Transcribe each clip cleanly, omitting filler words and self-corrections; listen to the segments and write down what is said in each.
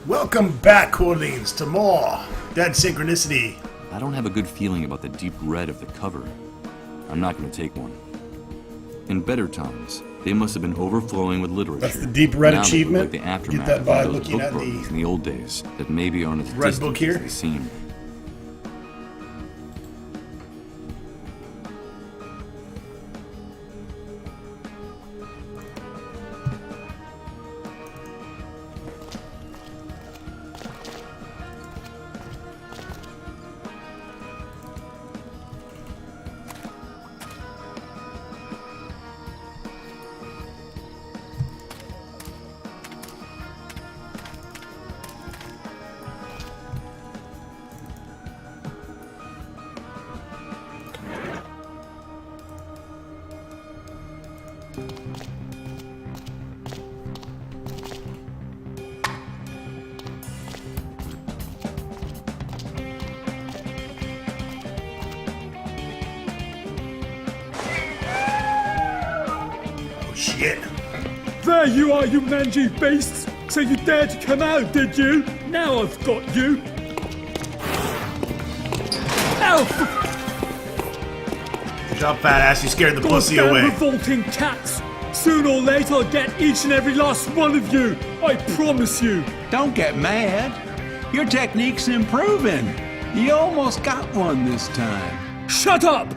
Welcome back, Corlings, to more Dead Synchronicity. I don't have a good feeling about the deep red of the cover. I'm not going to take one. In better times, they must have been overflowing with literature. That's the deep red now achievement. Like the aftermath Get that by of those looking book at programs the in the old days that maybe aren't as red distant book here. as they seem. Shit. There you are, you mangy beasts! So you dared to come out, did you? Now I've got you! Ow! Good job, fat ass. You scared the pussy Goddamn away. revolting cats! Sooner or later I'll get each and every last one of you! I promise you! Don't get mad. Your technique's improving. You almost got one this time. Shut up!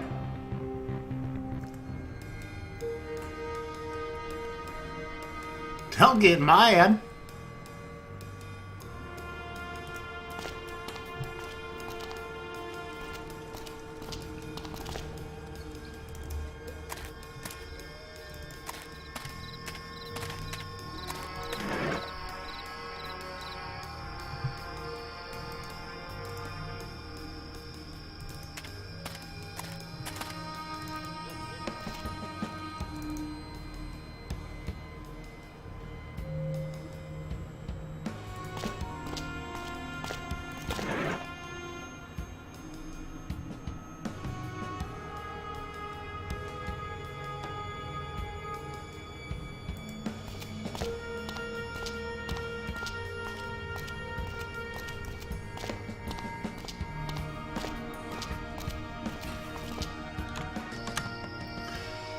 Don't get mad.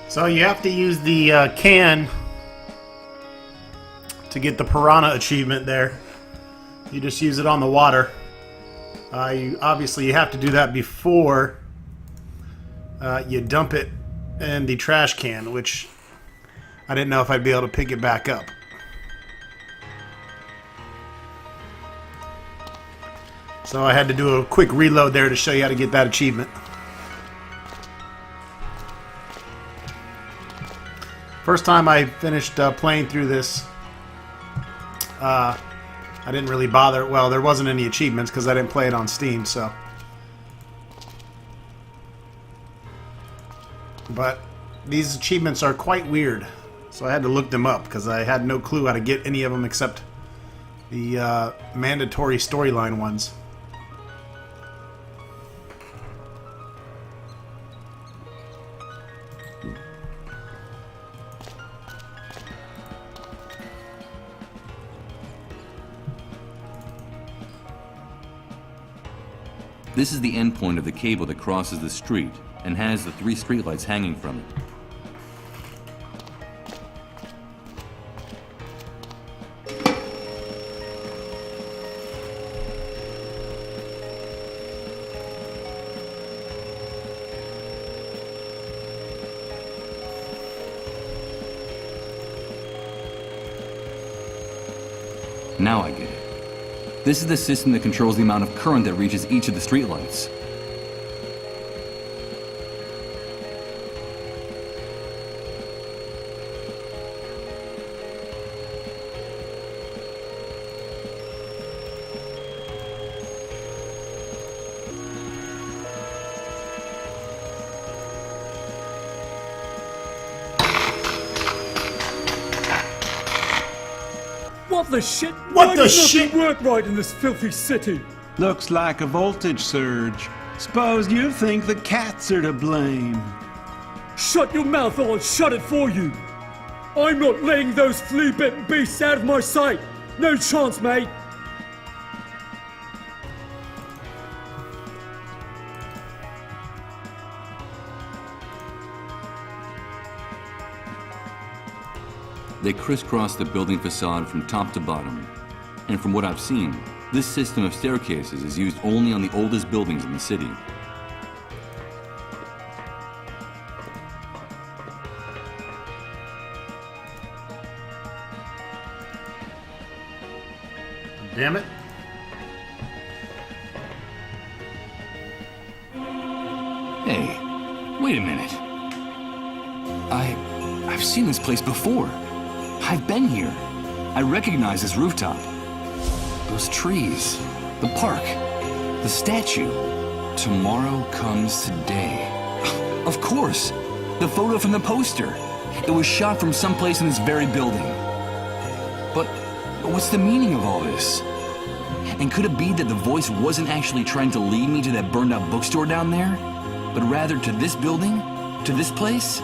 So you have to use the can to get the piranha achievement there. You just use it on the water. You have to do that before you dump it in the trash can, which I didn't know if I'd be able to pick it back up. So I had to do a quick reload there to show you how to get that achievement. First time I finished playing through this, I didn't really bother. Well, there wasn't any achievements because I didn't play it on Steam, so. But these achievements are quite weird, so I had to look them up because I had no clue how to get any of them except the mandatory storyline ones. This is the end point of the cable that crosses the street and has the 3 streetlights hanging from it. Now I get it. This is the system that controls the amount of current that reaches each of the streetlights. What the shit? What Why the does shit? nothing work right in this filthy city? Looks like a voltage surge. Suppose you think the cats are to blame. Shut your mouth or I'll shut it for you. I'm not letting those flea-bitten beasts out of my sight. No chance, mate. They crisscross the building facade from top to bottom. And from what I've seen, this system of staircases is used only on the oldest buildings in the city. Damn it. Hey, wait a minute. I've seen this place before. I've been here. I recognize this rooftop. Those trees, the park, the statue. Tomorrow comes today. Of course, the photo from the poster. It was shot from someplace in this very building. But what's the meaning of all this? And could it be that the voice wasn't actually trying to lead me to that burned out bookstore down there, but rather to this building? To this place?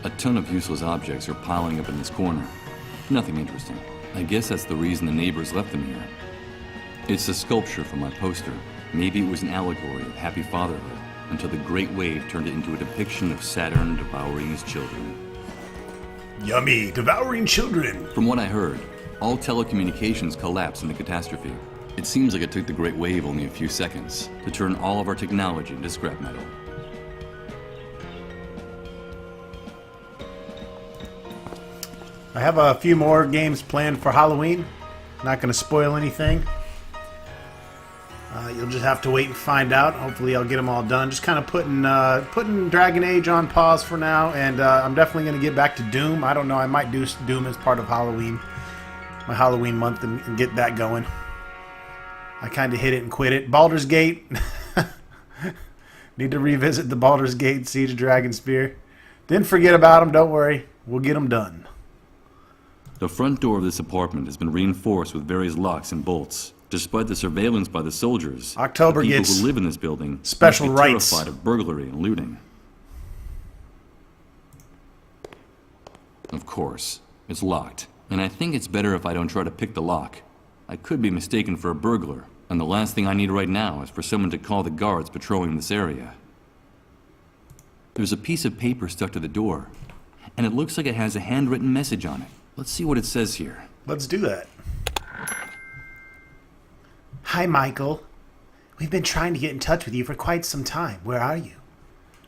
A ton of useless objects are piling up in this corner. Nothing interesting. I guess that's the reason the neighbors left them here. It's a sculpture from my poster. Maybe it was an allegory of happy fatherhood, until the Great Wave turned it into a depiction of Saturn devouring his children. Yummy, devouring children. From what I heard, all telecommunications collapsed in the catastrophe. It seems like it took the Great Wave only a few seconds to turn all of our technology into scrap metal. I have a few more games planned for Halloween. Not going to spoil anything. You'll just have to wait and find out. Hopefully I'll get them all done. Just kind of putting Dragon Age on pause for now, and I'm definitely going to get back to Doom. I don't know, I might do Doom as part of Halloween, my Halloween month, and get that going. I kind of hit it and quit it. Baldur's Gate. Need to revisit the Baldur's Gate Siege of Dragonspear. Didn't forget about them, don't worry. We'll get them done. The front door of this apartment has been reinforced with various locks and bolts. Despite the surveillance by the soldiers, October the people gets who live in this building special must be rights. terrified of burglary and looting. Of course, it's locked, and I think it's better if I don't try to pick the lock. I could be mistaken for a burglar, and the last thing I need right now is for someone to call the guards patrolling this area. There's a piece of paper stuck to the door, and it looks like it has a handwritten message on it. Let's see what it says here. Let's do that. Hi, Michael. We've been trying to get in touch with you for quite some time. Where are you?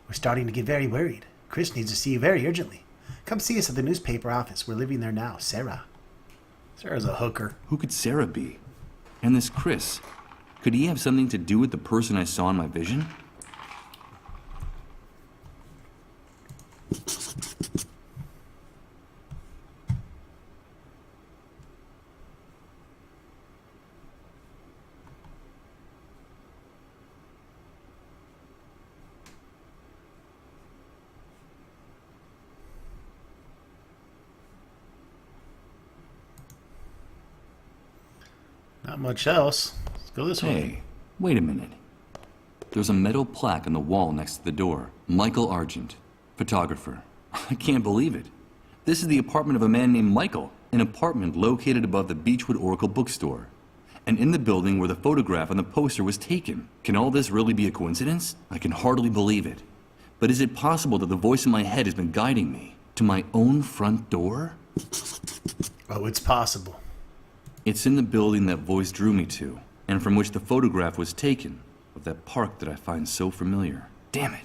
We're starting to get very worried. Chris needs to see you very urgently. Come see us at the newspaper office. We're living there now. Sarah. Sarah's a hooker. Who could Sarah be? And this Chris, could he have something to do with the person I saw in my vision? Not much else. Let's go this way. Hey, wait a minute. There's a metal plaque on the wall next to the door. Michael Argent, photographer. I can't believe it. This is the apartment of a man named Michael, an apartment located above the Beechwood Oracle bookstore. And in the building where the photograph on the poster was taken. Can all this really be a coincidence? I can hardly believe it. But is it possible that the voice in my head has been guiding me to my own front door? Oh, it's possible. It's in the building that voice drew me to, and from which the photograph was taken, of that park that I find so familiar. Damn it.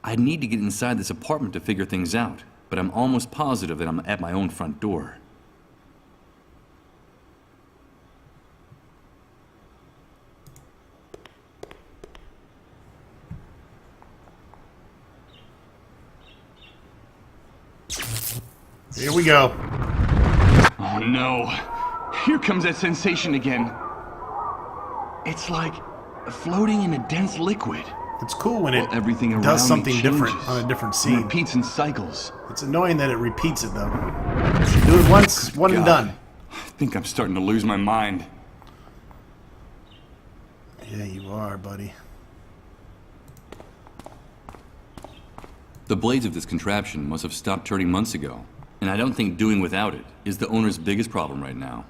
I need to get inside this apartment to figure things out, but I'm almost positive that I'm at my own front door. Here we go. Oh no. Here comes that sensation again. It's like floating in a dense liquid. It's cool when it Everything around does me something different changes on a different and scene. repeats in cycles. It's annoying that it repeats it, though. Do it once, one and done. I think I'm starting to lose my mind. Yeah, you are, buddy. The blades of this contraption must have stopped turning months ago, and I don't think doing without it is the owner's biggest problem right now.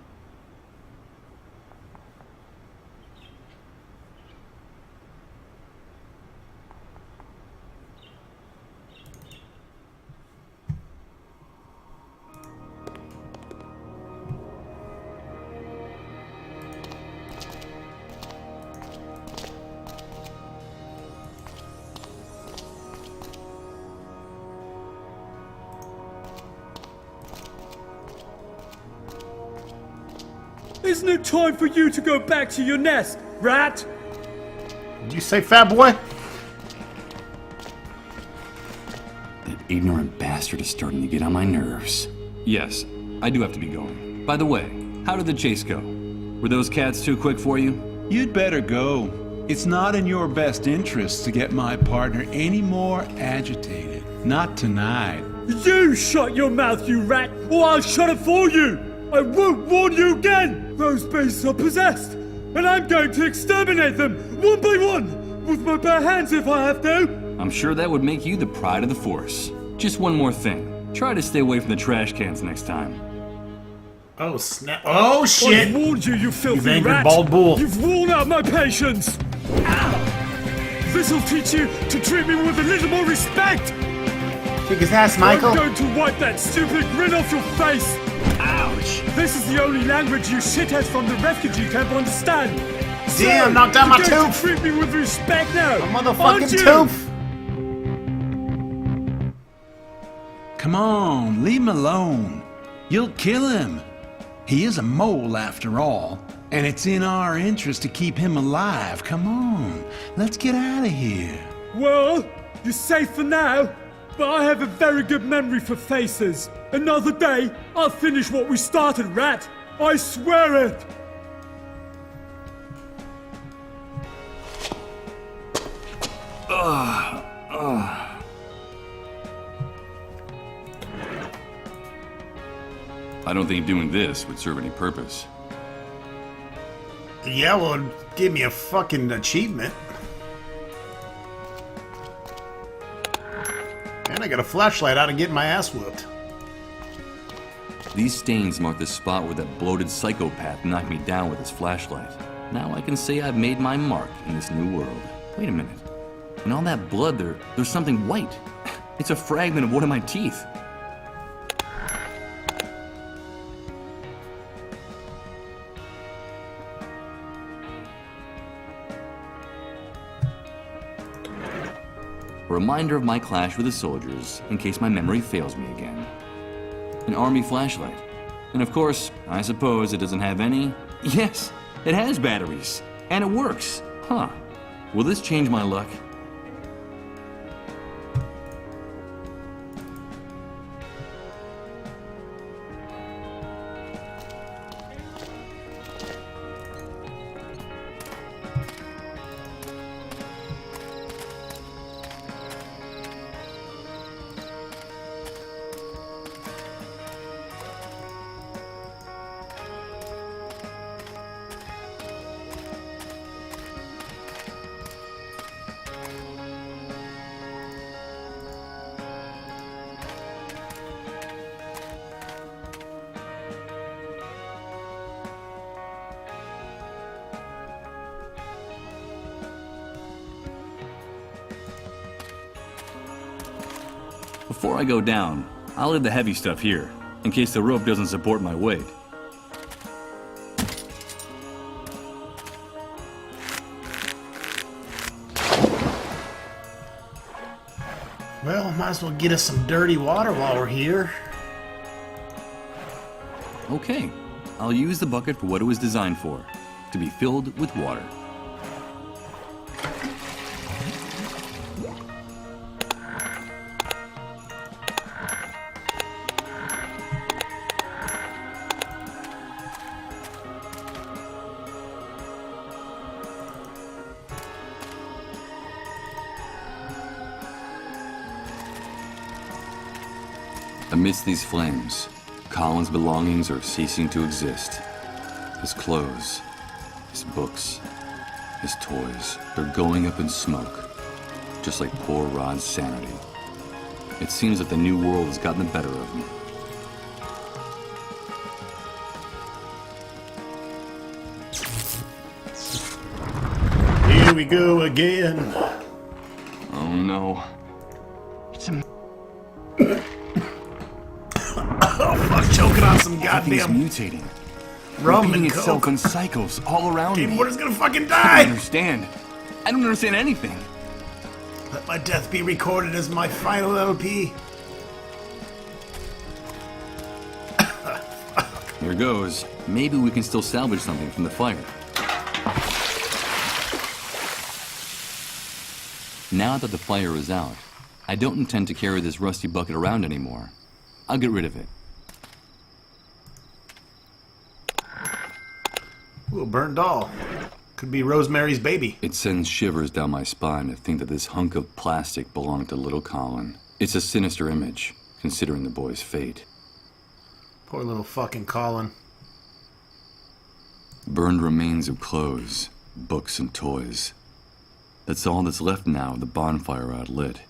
Isn't it time for you to go back to your nest, rat? Did you say fat boy? That ignorant bastard is starting to get on my nerves. Yes, I do have to be going. By the way, how did the chase go? Were those cats too quick for you? You'd better go. It's not in your best interest to get my partner any more agitated. Not tonight. You shut your mouth, you rat, or I'll shut it for you! I won't warn you again! Those beasts are possessed, and I'm going to exterminate them, one by one, with my bare hands if I have to! I'm sure that would make you the pride of the Force. Just one more thing. Try to stay away from the trash cans next time. Oh, snap. Oh, shit! I warned you, you filthy You've angered rat! Bald Bull. You've worn out my patience! Ow! This'll teach you to treat me with a little more respect! Kick his ass, Michael. I'm going to wipe that stupid grin off your face! Ouch! This is the only language you shitheads from the refugee camp understand! Damn, knocked out my you're going tooth! to treat me with respect now! A aren't motherfucking you? tooth! Come on, leave him alone. You'll kill him. He is a mole after all, and it's in our interest to keep him alive. Come on, let's get out of here. Well, you're safe for now, but I have a very good memory for faces. Another day, I'll finish what we started, rat. I swear it! I don't think doing this would serve any purpose. Yeah, well, give me a fucking achievement. And I got a flashlight out of getting my ass whooped. These stains mark the spot where that bloated psychopath knocked me down with his flashlight. Now I can say I've made my mark in this new world. Wait a minute. In all that blood, there's something white. It's a fragment of one of my teeth. A reminder of my clash with the soldiers, in case my memory fails me again. An army flashlight. And of course, I suppose it doesn't have any... Yes, it has batteries. And it works. Huh. Will this change my luck? Before I go down, I'll leave the heavy stuff here, in case the rope doesn't support my weight. Well, might as well get us some dirty water while we're here. Okay, I'll use the bucket for what it was designed for, to be filled with water. Amidst these flames, Colin's belongings are ceasing to exist. His clothes, his books, his toys, they're going up in smoke, just like poor Rod's sanity. It seems that the new world has gotten the better of me. Here we go again. Oh no. It's a Oh fuck, choking on some Everything's goddamn mutating. rum Repeating and itself coke. in cycles all around me. GameHorder's gonna fucking I die! don't understand. I don't understand anything. Let my death be recorded as my final LP. There Here goes. Maybe we can still salvage something from the fire. Now that the fire is out, I don't intend to carry this rusty bucket around anymore. I'll get rid of it. Ooh, a burnt doll. Could be Rosemary's baby. It sends shivers down my spine to think that this hunk of plastic belonged to little Colin. It's a sinister image, considering the boy's fate. Poor little fucking Colin. Burned remains of clothes, books and toys. That's all that's left now of the bonfire I'd lit.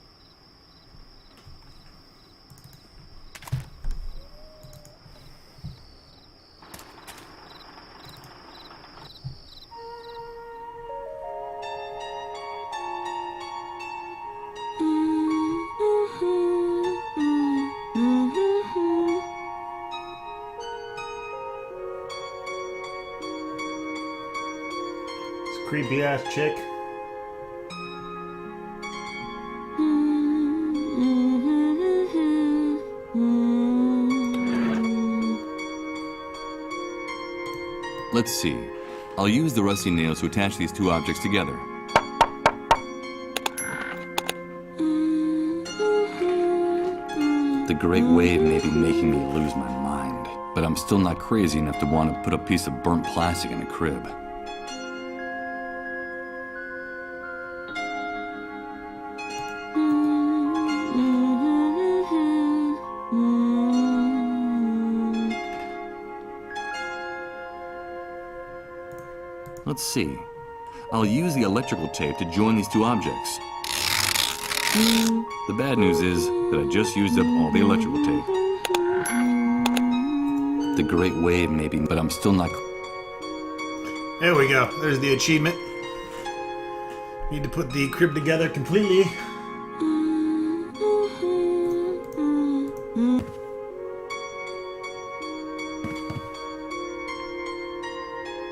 Creepy ass chick. Let's see. I'll use the rusty nails to attach these two objects together. The great wave may be making me lose my mind, but I'm still not crazy enough to want to put a piece of burnt plastic in a crib. Let's see. I'll use the electrical tape to join these two objects. The bad news is that I just used up all the electrical tape. The great wave maybe, but I'm still not... There we go. There's the achievement. Need to put the crib together completely.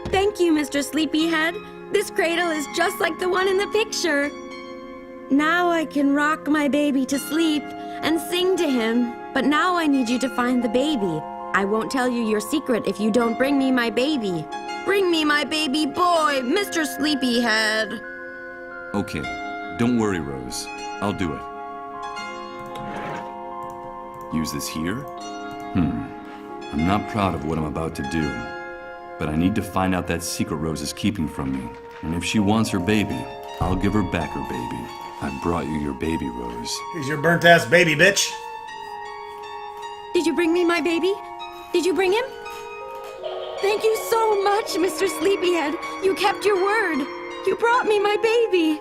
Thank you, Mr. Sleepyhead. This cradle is just like the one in the picture. Now I can rock my baby to sleep and sing to him. But now I need you to find the baby. I won't tell you your secret if you don't bring me my baby. Bring me my baby boy, Mr. Sleepyhead. Okay, don't worry, Rose. I'll do it. Use this here? I'm not proud of what I'm about to do. But I need to find out that secret Rose is keeping from me. And if she wants her baby, I'll give her back her baby. I brought you your baby, Rose. Here's your burnt ass baby, bitch. Did you bring me my baby? Did you bring him? Thank you so much, Mr. Sleepyhead. You kept your word. You brought me my baby.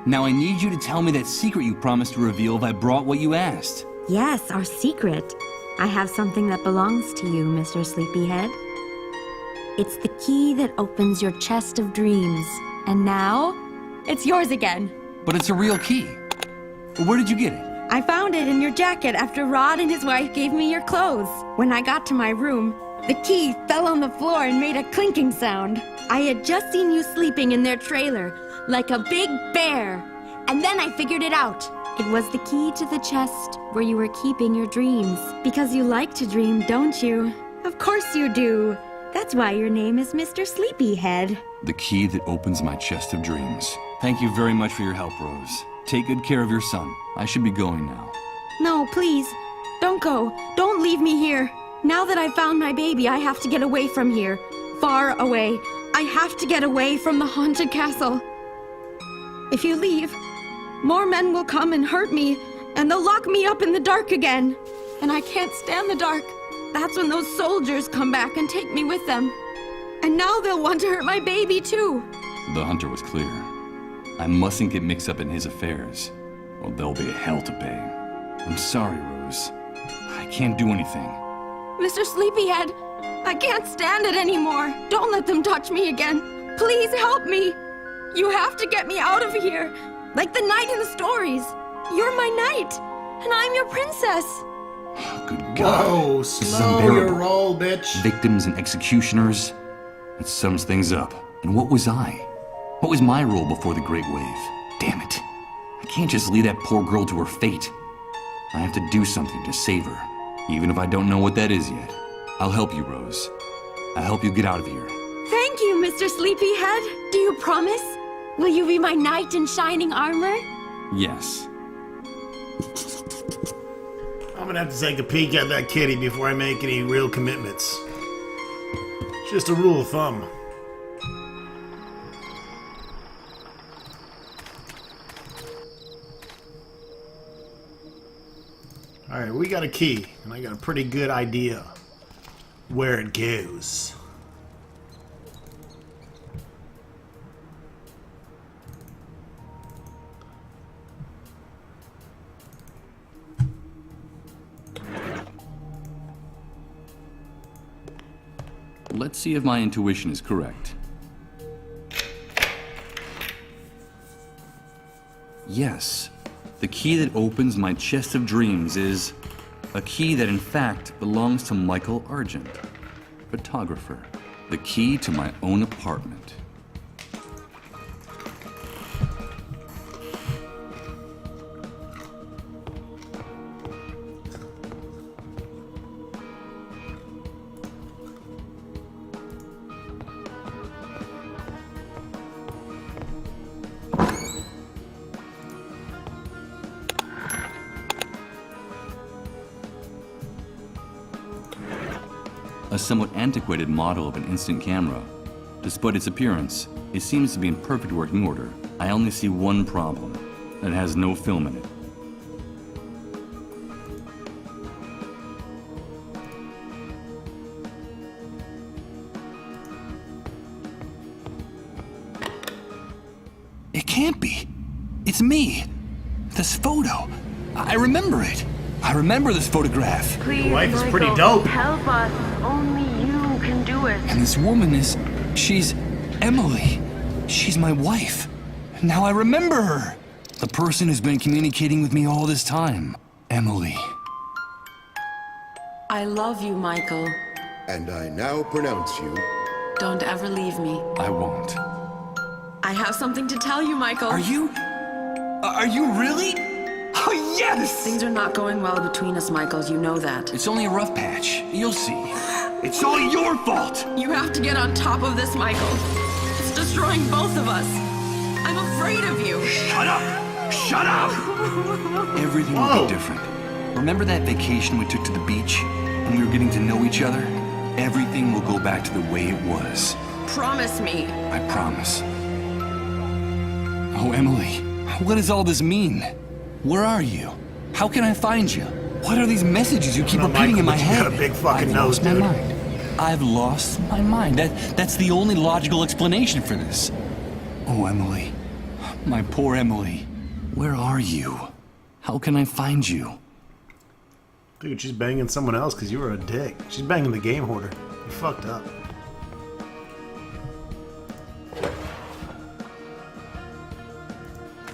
Now I need you to tell me that secret you promised to reveal if I brought what you asked. Yes, our secret. I have something that belongs to you, Mr. Sleepyhead. It's the key that opens your chest of dreams. And now, it's yours again. But it's a real key. Where did you get it? I found it in your jacket after Rod and his wife gave me your clothes. When I got to my room, the key fell on the floor and made a clinking sound. I had just seen you sleeping in their trailer, like a big bear. And then I figured it out. It was the key to the chest where you were keeping your dreams. Because you like to dream, don't you? Of course you do. That's why your name is Mr. Sleepyhead. The key that opens my chest of dreams. Thank you very much for your help, Rose. Take good care of your son. I should be going now. No, please. Don't go. Don't leave me here. Now that I've found my baby, I have to get away from here. Far away. I have to get away from the haunted castle. If you leave, more men will come and hurt me, and they'll lock me up in the dark again. And I can't stand the dark. That's when those soldiers come back and take me with them. And now they'll want to hurt my baby, too. The hunter was clear. I mustn't get mixed up in his affairs, or there'll be hell to pay. I'm sorry, Rose. I can't do anything. Mr. Sleepyhead, I can't stand it anymore. Don't let them touch me again. Please help me. You have to get me out of here. Like the knight in the stories. You're my knight, and I'm your princess. Good God. Whoa, This is slow unbearable. your roll, bitch. Victims and executioners. It sums things up. And what was I? What was my role before the Great Wave? Damn it. I can't just leave that poor girl to her fate. I have to do something to save her, even if I don't know what that is yet. I'll help you, Rose. I'll help you get out of here. Thank you, Mr. Sleepyhead. Do you promise? Will you be my knight in shining armor? Yes. I'm gonna have to take a peek at that kitty before I make any real commitments. Just a rule of thumb. Alright, we got a key, and I got a pretty good idea where it goes. Let's see if my intuition is correct. Yes, the key that opens my chest of dreams is a key that in fact belongs to Michael Argent, photographer. The key to my own apartment. A somewhat antiquated model of an instant camera. Despite its appearance, it seems to be in perfect working order. I only see one problem. It has no film in it. It can't be. It's me. This photo. I remember it. I remember this photograph. Please, Your wife is Michael, pretty dope. Help us. Only you can do it. And this woman she's Emily. She's my wife. Now I remember her. The person who's been communicating with me all this time. Emily. I love you, Michael. And I now pronounce you. Don't ever leave me. I won't. I have something to tell you, Michael. Are you really? Oh, yes! Things are not going well between us, Michael. You know that. It's only a rough patch. You'll see. It's all your fault! You have to get on top of this, Michael. It's destroying both of us. I'm afraid of you. Shut up! Shut up! Everything will be different. Remember that vacation we took to the beach? When we were getting to know each other? Everything will go back to the way it was. Promise me. I promise. Oh, Emily, what does all this mean? Where are you? How can I find you? What are these messages you keep No, repeating Michael, in my but you head? got a big fucking I've nose, lost my dude. mind. I've lost my mind. That's the only logical explanation for this. Oh, Emily. My poor Emily. Where are you? How can I find you? Dude, she's banging someone else because you were a dick. She's banging the GameHorder. You fucked up.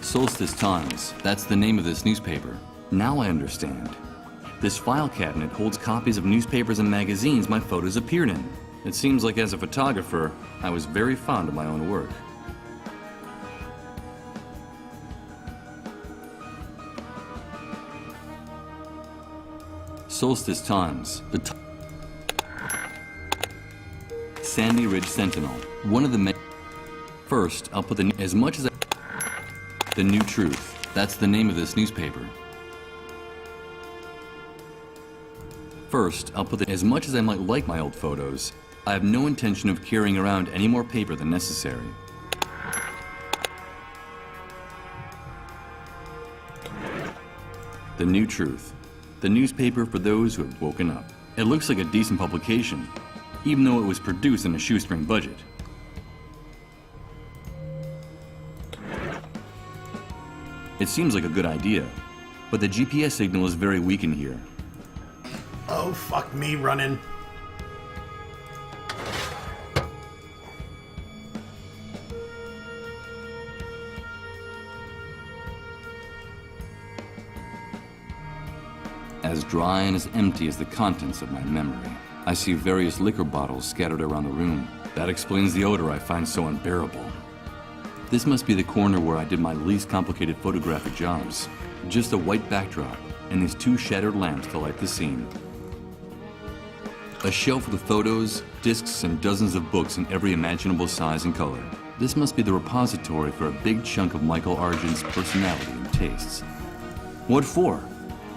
Solstice Times. That's the name of this newspaper. Now I understand. This file cabinet holds copies of newspapers and magazines my photos appeared in. It seems like as a photographer, I was very fond of my own work. Solstice Times. Sandy Ridge Sentinel. One of the First, I'll put as much as The New Truth. That's the name of this newspaper. First, I'll put as much as I might like my old photos, I have no intention of carrying around any more paper than necessary. The New Truth. The newspaper for those who have woken up. It looks like a decent publication, even though it was produced in a shoestring budget. It seems like a good idea, but the GPS signal is very weak in here. Oh, fuck me running. As dry and as empty as the contents of my memory. I see various liquor bottles scattered around the room. That explains the odor I find so unbearable. This must be the corner where I did my least complicated photographic jobs. Just a white backdrop and these two shattered lamps to light the scene. A shelf with photos, discs, and dozens of books in every imaginable size and color. This must be the repository for a big chunk of Michael Argent's personality and tastes. What for?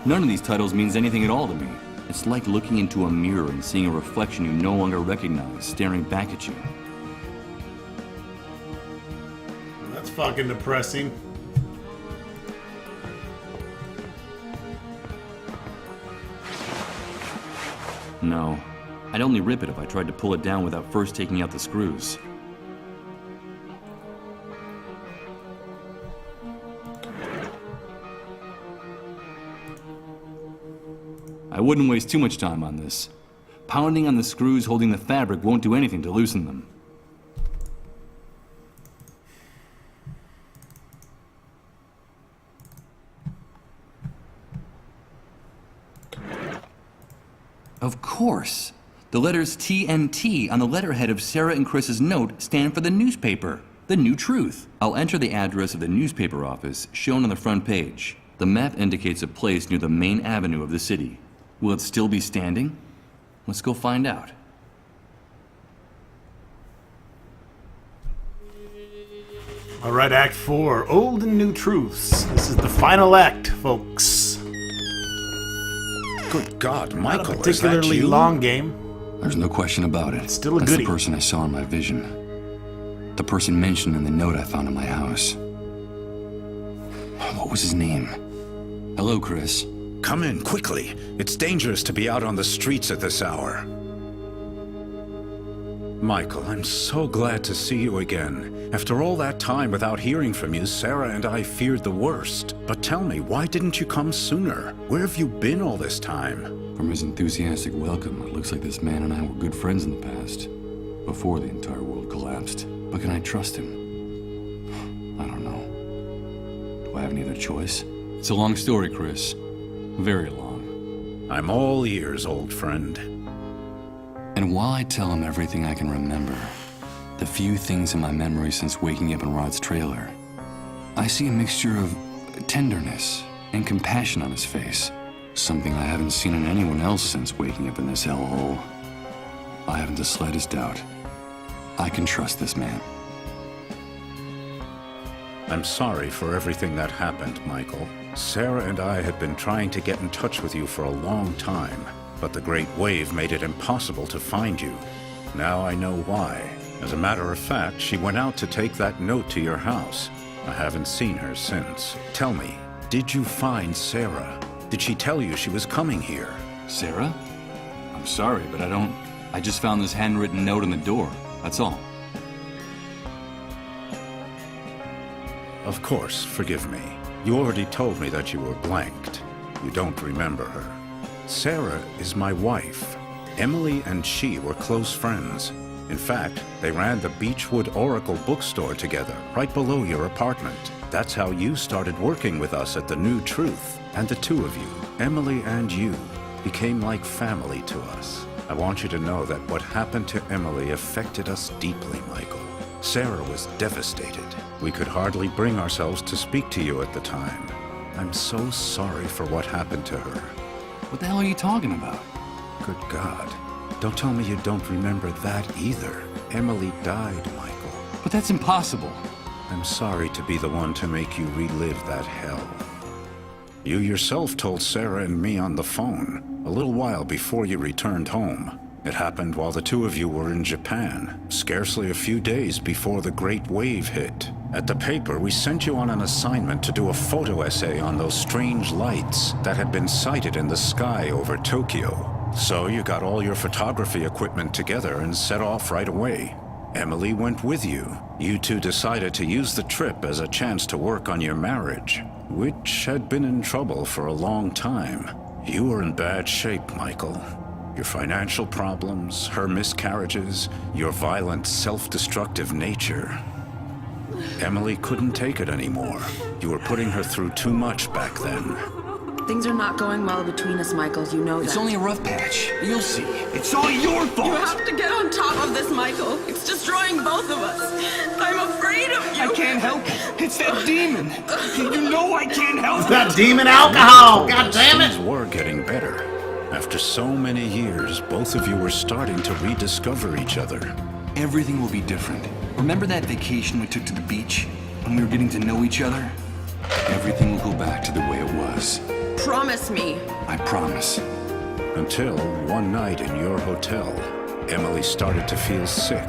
None of these titles means anything at all to me. It's like looking into a mirror and seeing a reflection you no longer recognize staring back at you. That's fucking depressing. No. I'd only rip it if I tried to pull it down without first taking out the screws. I wouldn't waste too much time on this. Pounding on the screws holding the fabric won't do anything to loosen them. Of course. The letters T and T on the letterhead of Sarah and Chris's note stand for the newspaper, The New Truth. I'll enter the address of the newspaper office shown on the front page. The map indicates a place near the main avenue of the city. Will it still be standing? Let's go find out. All right, Act 4, Old and New Truths. This is the final act, folks. Good God, Not Michael, a particularly long game. There's no question about it. Still a That's goodie. the person I saw in my vision. The person mentioned in the note I found in my house. What was his name? Hello, Chris. Come in, quickly. It's dangerous to be out on the streets at this hour. Michael, I'm so glad to see you again. After all that time without hearing from you, Sarah and I feared the worst. But tell me, why didn't you come sooner? Where have you been all this time? From his enthusiastic welcome, it looks like this man and I were good friends in the past, before the entire world collapsed. But can I trust him? I don't know. Do I have any other choice? It's a long story, Chris. Very long. I'm all ears, old friend. And while I tell him everything I can remember, the few things in my memory since waking up in Rod's trailer, I see a mixture of tenderness and compassion on his face. Something I haven't seen in anyone else since waking up in this hellhole. I haven't the slightest doubt. I can trust this man. I'm sorry for everything that happened, Michael. Sarah and I had been trying to get in touch with you for a long time, but the Great Wave made it impossible to find you. Now I know why. As a matter of fact, she went out to take that note to your house. I haven't seen her since. Tell me, did you find Sarah? Did she tell you she was coming here? Sarah? I'm sorry, but I just found this handwritten note on the door. That's all. Of course, forgive me. You already told me that you were blanked. You don't remember her. Sarah is my wife. Emily and she were close friends. In fact, they ran the Beechwood Oracle bookstore together, right below your apartment. That's how you started working with us at The New Truth. And the two of you, Emily and you, became like family to us. I want you to know that what happened to Emily affected us deeply, Michael. Sarah was devastated. We could hardly bring ourselves to speak to you at the time. I'm so sorry for what happened to her. What the hell are you talking about? Good God. Don't tell me you don't remember that either. Emily died, Michael. But that's impossible. I'm sorry to be the one to make you relive that hell. You yourself told Sarah and me on the phone, a little while before you returned home. It happened while the two of you were in Japan, scarcely a few days before the Great Wave hit. At the paper, we sent you on an assignment to do a photo essay on those strange lights that had been sighted in the sky over Tokyo. So you got all your photography equipment together and set off right away. Emily went with you. You two decided to use the trip as a chance to work on your marriage, which had been in trouble for a long time. You were in bad shape, Michael. Your financial problems, her miscarriages, your violent, self-destructive nature. Emily couldn't take it anymore. You were putting her through too much back then. Things are not going well between us, Michael. You know that. It's only a rough patch. You'll see. It's all your fault! You have to get on top of this, Michael. It's destroying both of us. I'm afraid of you. I can't help it. It's that demon. You know I can't help it. That demon alcohol! God damn it! Things were getting better. After so many years, both of you were starting to rediscover each other. Everything will be different. Remember that vacation we took to the beach? When we were getting to know each other? Everything will go back to the way it was. Promise me. I promise. Until one night in your hotel, Emily started to feel sick.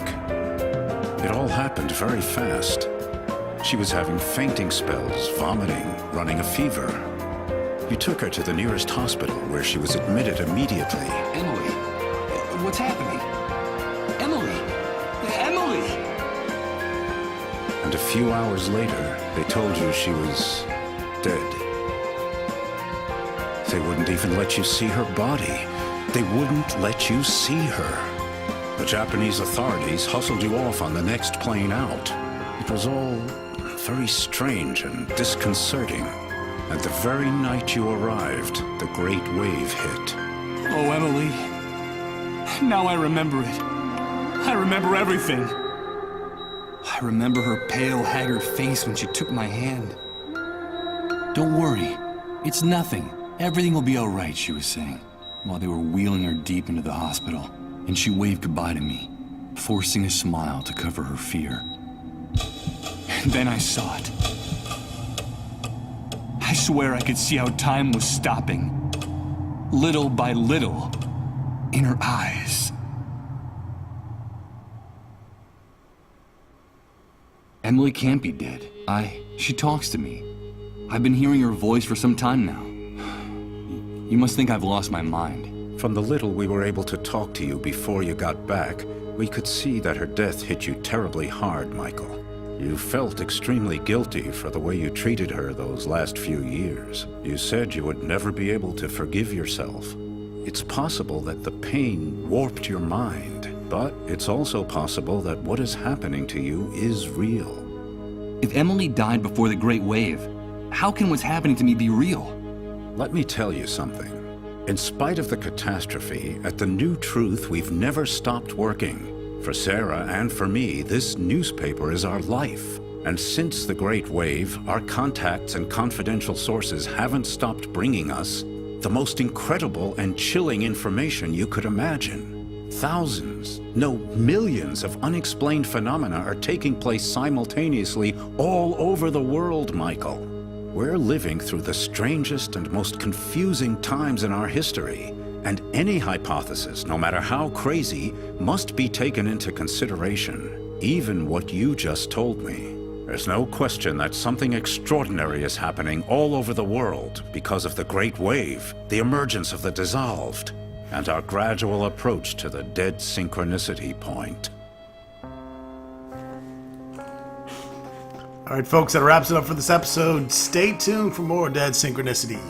It all happened very fast. She was having fainting spells, vomiting, running a fever. You took her to the nearest hospital where she was admitted immediately. Emily, what's happening? Emily! Emily! And a few hours later, they told you she was dead. They wouldn't even let you see her body. They wouldn't let you see her. The Japanese authorities hustled you off on the next plane out. It was all very strange and disconcerting. And the very night you arrived, the great wave hit. Oh, Emily. Now I remember it. I remember everything. I remember her pale, haggard face when she took my hand. Don't worry. It's nothing. Everything will be all right, she was saying, while they were wheeling her deep into the hospital. And she waved goodbye to me, forcing a smile to cover her fear. And then I saw it. I swear I could see how time was stopping. Little by little. In her eyes. Emily can't be dead. She talks to me. I've been hearing her voice for some time now. You must think I've lost my mind. From the little we were able to talk to you before you got back, we could see that her death hit you terribly hard, Michael. You felt extremely guilty for the way you treated her those last few years. You said you would never be able to forgive yourself. It's possible that the pain warped your mind, but it's also possible that what is happening to you is real. If Emily died before the Great Wave, how can what's happening to me be real? Let me tell you something. In spite of the catastrophe, at the New Truth, we've never stopped working. For Sarah and for me, this newspaper is our life. And since the Great Wave, our contacts and confidential sources haven't stopped bringing us the most incredible and chilling information you could imagine. Thousands, no, millions of unexplained phenomena are taking place simultaneously all over the world, Michael. We're living through the strangest and most confusing times in our history, and any hypothesis, no matter how crazy, must be taken into consideration, even what you just told me. There's no question that something extraordinary is happening all over the world because of the Great Wave, the emergence of the dissolved, and our gradual approach to the dead synchronicity point. All right, folks, that wraps it up for this episode. Stay tuned for more Dead Synchronicity.